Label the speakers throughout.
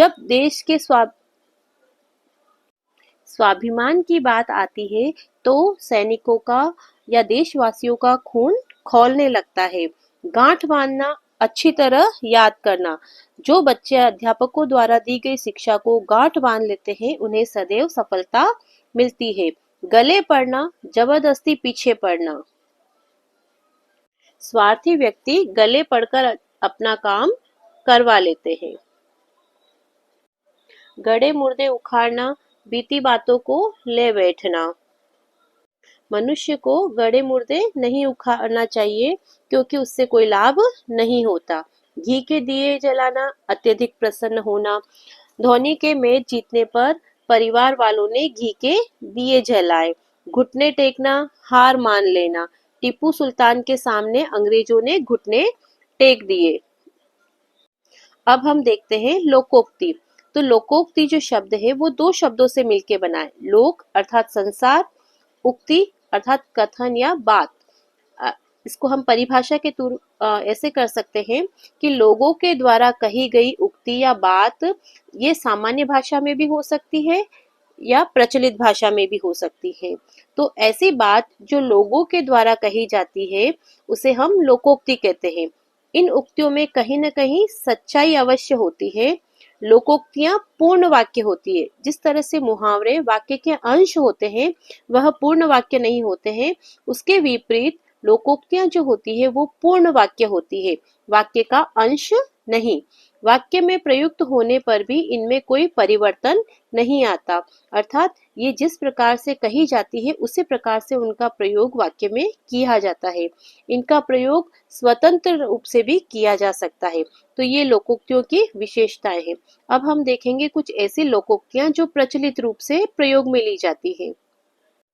Speaker 1: जब देश के स्वाभिमान की बात आती है तो सैनिकों का या देशवासियों का खून खौलने लगता है। गांठ बांधना, अच्छी तरह याद करना। जो बच्चे अध्यापकों द्वारा दी गई शिक्षा को गांठ बांध लेते हैं उन्हें सदैव सफलता मिलती है। गले पड़ना, जबरदस्ती पीछे पड़ना। स्वार्थी व्यक्ति गले पड़कर अपना काम करवा लेते हैं। गड़े मुर्दे उखाड़ना, बीती बातों को ले बैठना। मनुष्य को गड़े मुर्दे नहीं उखाड़ना चाहिए क्योंकि उससे कोई लाभ नहीं होता। घी के दिए जलाना, अत्यधिक प्रसन्न होना। धोनी के मैच जीतने पर परिवार वालों ने घी के दिए जलाए। घुटने टेकना, हार मान लेना। टीपू सुल्तान के सामने अंग्रेजों ने घुटने टेक दिए। अब हम देखते हैं लोकोक्ति। तो लोकोक्ति जो शब्द है वो दो शब्दों से मिलके बना है। लोक अर्थात संसार, उक्ति अर्थात कथन या बात। इसको हम परिभाषा के तौर ऐसे कर सकते हैं कि लोगों के द्वारा कही गई उक्ति या बात ये सामान्य भाषा में भी हो सकती है या प्रचलित भाषा में भी हो सकती है। तो ऐसी बात जो लोगों के द्वारा कही जाती है उसे हम लोकोक्ति कहते हैं। इन उक्तियों में कहीं न कहीं सच्चाई अवश्य होती है। लोकोक्तियां पूर्ण वाक्य होती है। जिस तरह से मुहावरे वाक्य के अंश होते हैं वह पूर्ण वाक्य नहीं होते हैं, उसके विपरीत लोकोक्तियां जो होती है वो पूर्ण वाक्य होती है, वाक्य का अंश नहीं। वाक्य में प्रयुक्त होने पर भी इनमें कोई परिवर्तन नहीं आता, अर्थात ये जिस प्रकार से कही जाती है उसी प्रकार से उनका प्रयोग वाक्य में किया जाता है। इनका प्रयोग स्वतंत्र रूप से भी किया जा सकता है। तो ये लोकोक्तियों की विशेषताएं हैं। अब हम देखेंगे कुछ ऐसी लोकोक्तियां जो प्रचलित रूप से प्रयोग में ली जाती है।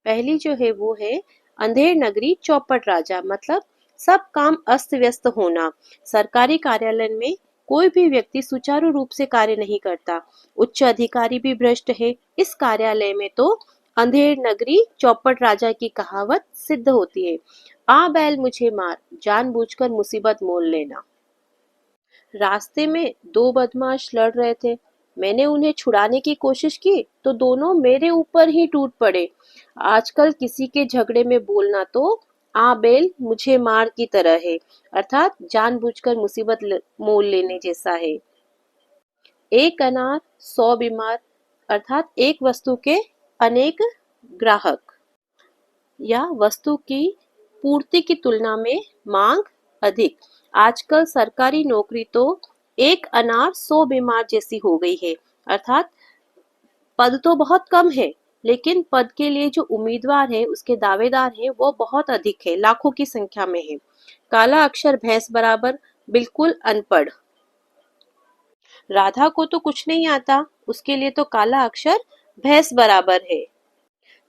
Speaker 1: पहली जो है वो है अंधेर नगरी चौपट राजा, मतलब सब काम अस्त व्यस्त होना। सरकारी कार्यालय में कोई भी व्यक्ति सुचारू रूप से कार्य नहीं करता, उच्च अधिकारी भी भ्रष्ट है। इस कार्यालय में तो अंधेर नगरी चौपट राजा की कहावत सिद्ध होती है। आ बैल मुझे मार, जानबूझकर मुसीबत मोल लेना। रास्ते में दो बदमाश लड़ रहे थे, मैंने उन्हें छुड़ाने की कोशिश की तो दोनों मेरे ऊपर ही टूट पड़े। आजकल किसी के झगड़े में बोलना तो आ बैल मुझे मार की तरह है, अर्थात जानबूझकर मुसीबत मोल लेने जैसा है। एक अनार 100 बीमार, अर्थात एक वस्तु के अनेक ग्राहक या वस्तु की पूर्ति की तुलना में मांग अधिक। आजकल सरकारी नौकरी तो एक अनार 100 बीमार जैसी हो गई है, अर्थात पद तो बहुत कम है लेकिन पद के लिए जो उम्मीदवार है उसके दावेदार है वो बहुत अधिक है, लाखों की संख्या में है। काला अक्षर भैंस बराबर, बिल्कुल अनपढ़। राधा को तो कुछ नहीं आता, उसके लिए तो काला अक्षर भैंस बराबर है।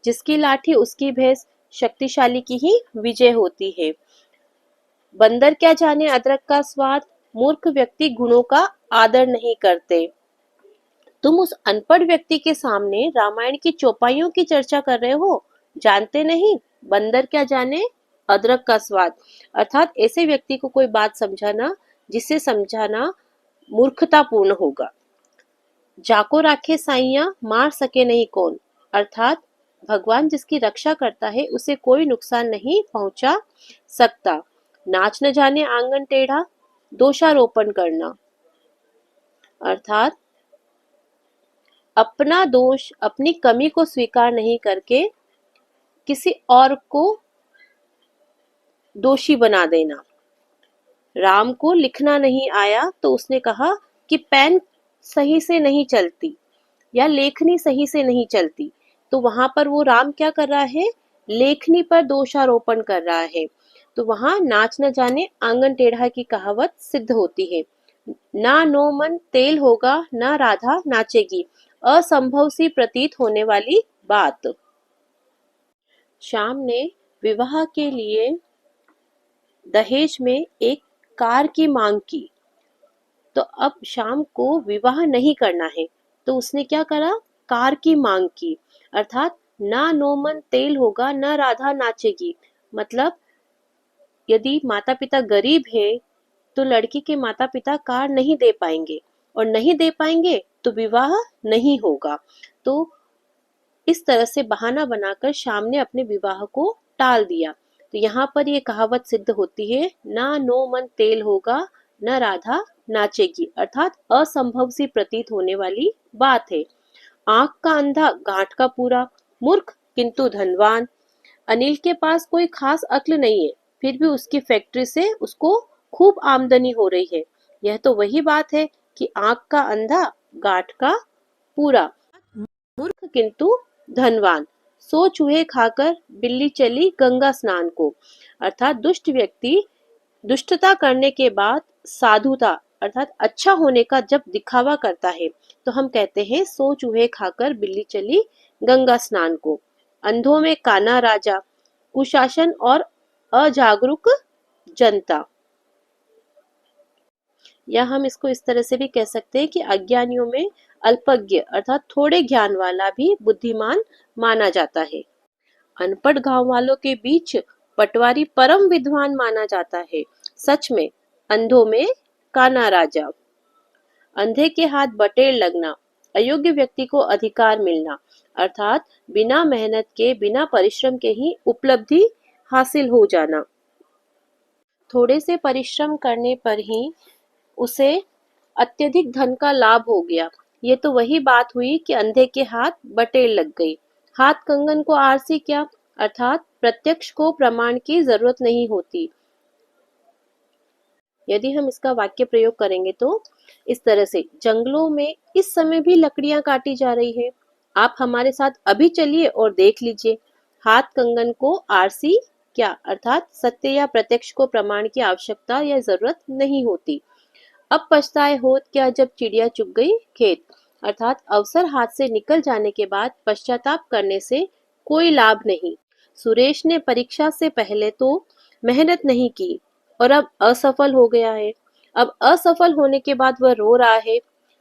Speaker 1: जिसकी लाठी उसकी भैंस, शक्तिशाली की ही विजय होती है। बंदर क्या जाने अदरक का स्वाद, मूर्ख व्यक्ति गुणों का आदर नहीं करते। तुम उस अनपढ़ व्यक्ति के सामने रामायण की चौपाइयों की चर्चा कर रहे हो, जानते नहीं बंदर क्या जाने अदरक का स्वाद। अर्थात ऐसे व्यक्ति को कोई बात समझाना जिसे समझाना मूर्खतापूर्ण होगा। जाको राखे साइया, मार सके नहीं कौन, अर्थात भगवान जिसकी रक्षा करता है उसे कोई नुकसान नहीं पहुंचा सकता। नाच न जाने आंगन टेढ़ा, दोषारोपण करना, अर्थात अपना दोष, अपनी कमी को स्वीकार नहीं करके किसी और को दोषी बना देना। राम को लिखना नहीं आया तो उसने कहा कि पेन सही से नहीं चलती या लेखनी सही से नहीं चलती, तो वहां पर वो राम क्या कर रहा है, लेखनी पर दोषारोपण कर रहा है। तो वहां नाच न जाने आंगन टेढ़ा की कहावत सिद्ध होती है। ना नो मन तेल होगा, ना राधा नाचेगी, असंभव सी प्रतीत होने वाली बात। श्याम ने विवाह के लिए दहेज में एक कार की मांग की। तो अब श्याम को विवाह नहीं करना है तो उसने क्या करा, कार की मांग की, अर्थात ना नोमन तेल होगा ना राधा नाचेगी। मतलब यदि माता पिता गरीब है तो लड़की के माता पिता कार नहीं दे पाएंगे, और नहीं दे पाएंगे तो विवाह नहीं होगा। तो इस तरह से बहाना बनाकर शाम ने अपने विवाह को टाल दिया। तो यहाँ पर ये कहावत सिद्ध होती है, ना नो मन तेल होगा, न राधा नाचेगी, अर्थात असंभव सी प्रतीत होने वाली बात है। आंख का अंधा गांठ का पूरा, मूर्ख किंतु धनवान। अनिल के पास कोई खास अक्ल नहीं है, फिर भी उसकी फैक्ट्री से उसको खूब आमदनी हो रही है। यह तो वही बात है कि आंख का अंधा गांठ का पूरा, मूर्ख किंतु धनवान। सो चूहे खाकर बिल्ली चली गंगा स्नान को, अर्थात दुष्ट व्यक्ति दुष्टता करने के बाद साधुता अर्थात अच्छा होने का जब दिखावा करता है तो हम कहते हैं सो चूहे खाकर बिल्ली चली गंगा स्नान को। अंधों में काना राजा, कुशासन और अजागरूक जनता। या हम इसको इस तरह से भी कह सकते हैं कि अज्ञानियों में अल्पज्ञ अर्थात थोड़े ज्ञान वाला भी बुद्धिमान माना जाता है। अनपढ़ गांव वालों के बीच पटवारी परम विद्वान माना जाता है। सच में अंधों में काना राजा। अंधे के हाथ बटेर लगना, अयोग्य व्यक्ति को अधिकार मिलना, अर्थात बिना मेहनत के बिना परिश्रम के ही उपलब्धि हासिल हो जाना। थोड़े से परिश्रम करने पर ही उसे अत्यधिक धन का लाभ हो गया। ये तो वही बात हुई कि अंधे के हाथ बटेर लग गई। हाथ कंगन को आरसी क्या, अर्थात प्रत्यक्ष को प्रमाण की जरूरत नहीं होती। यदि हम इसका वाक्य प्रयोग करेंगे तो इस तरह से, जंगलों में इस समय भी लकड़ियां काटी जा रही है। आप हमारे साथ अभी चलिए और देख लीजिए। हाथ कंगन को आरसी क्या, अर्थात सत्य या प्रत्यक्ष को प्रमाण की आवश्यकता या जरूरत नहीं होती। अब पछताए होत क्या जब चिड़िया चुग गई खेत, अर्थात अवसर हाथ से निकल जाने के बाद पश्चाताप करने से कोई लाभ नहीं। सुरेश ने परीक्षा से पहले तो मेहनत नहीं की और अब असफल हो गया है। अब असफल होने के बाद वह रो रहा है।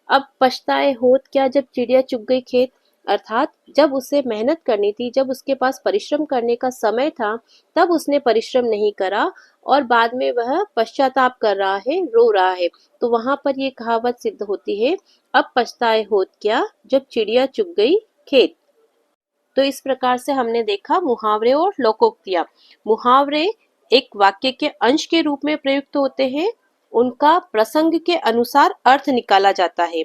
Speaker 1: अब पछताए होत क्या जब चिड़िया चुग गई खेत, अर्थात जब उसे मेहनत करनी थी, जब उसके पास परिश्रम करने का समय था, तब उसने परिश्रम नहीं करा और बाद में वह पश्चाताप कर रहा है, रो रहा है। तो वहां पर ये कहावत सिद्ध होती है, अब पछताए होत क्या जब चिड़िया चुग गई खेत। तो इस प्रकार से हमने देखा मुहावरे और लोकोक्तियां। मुहावरे एक वाक्य के अंश के रूप में प्रयुक्त होते हैं। उनका प्रसंग के अनुसार अर्थ निकाला जाता है।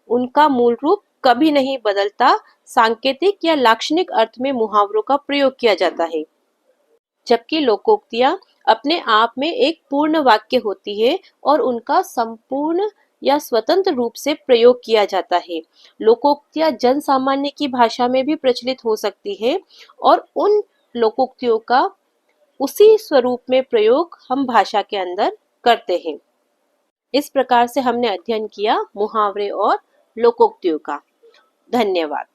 Speaker 1: उनका मूल रूप कभी नहीं बदलता। सांकेतिक या लाक्षणिक अर्थ में मुहावरों का प्रयोग किया जाता है, जबकि लोकोक्तियां अपने आप में एक पूर्ण वाक्य होती है और उनका संपूर्ण या स्वतंत्र रूप से प्रयोग किया जाता है। लोकोक्तियां जन सामान्य की भाषा में भी प्रचलित हो सकती है और उन लोकोक्तियों का उसी स्वरूप में प्रयोग हम भाषा के अंदर करते हैं। इस प्रकार से हमने अध्ययन किया मुहावरे और लोकोक्तियों का। धन्यवाद।